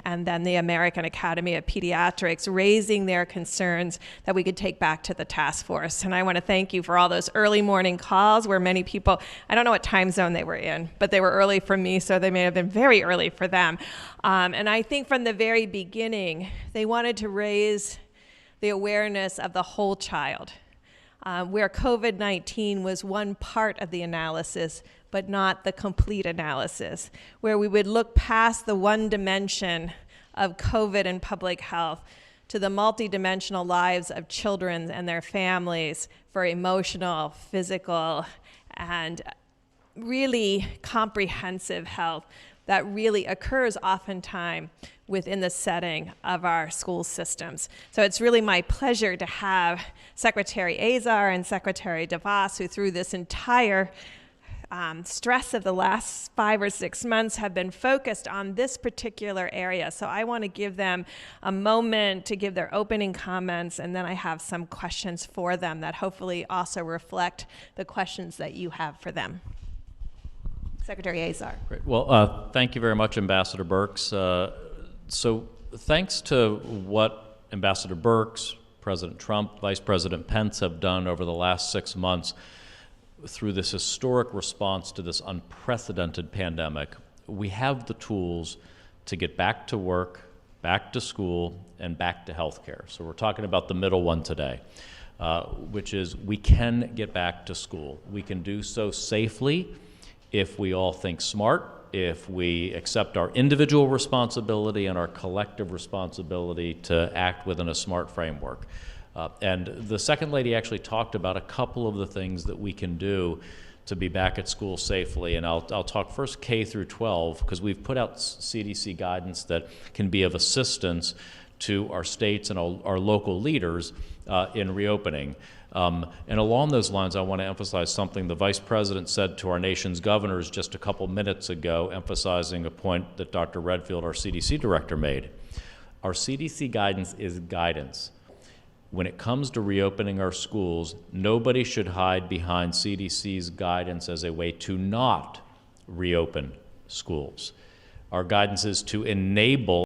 and then the American Academy of Pediatrics, raising their concerns that we could take back to the task force. And I want to thank you for all those early morning calls where many people, I don't know what time zone they were in, but they were early for me, so they may have been very early for them. And I think from the very beginning, they wanted to raise the awareness of the whole child, where COVID-19 was one part of the analysis, but not the complete analysis, where we would look past the one dimension of COVID and public health to the multidimensional lives of children and their families for emotional, physical, and really comprehensive health that really occurs oftentimes within the setting of our school systems. So it's really my pleasure to have Secretary Azar and Secretary DeVos, who through this entire stress of the last 5 or 6 months have been focused on this particular area. So I want to give them a moment to give their opening comments, and then I have some questions for them that hopefully also reflect the questions that you have for them. Secretary Azar. Great. Well, thank you very much, Ambassador Birx. So thanks to what Ambassador Birx, President Trump, Vice President Pence have done over the last 6 months through this historic response to this unprecedented pandemic, we have the tools to get back to work, back to school, and back to healthcare. So we're talking about the middle one today, which is we can get back to school. We can do so safely if we all think smart, if we accept our individual responsibility and our collective responsibility to act within a smart framework. And the Second Lady actually talked about a couple of the things that we can do to be back at school safely. And I'll talk first K through 12, because we've put out CDC guidance that can be of assistance to our states and our local leaders in reopening. And along those lines, I want to emphasize something the Vice President said to our nation's governors just a couple minutes ago, emphasizing a point that Dr. Redfield, our CDC director, made. Our CDC guidance is guidance. When it comes to reopening our schools, nobody should hide behind CDC's guidance as a way to not reopen schools. Our guidance is to enable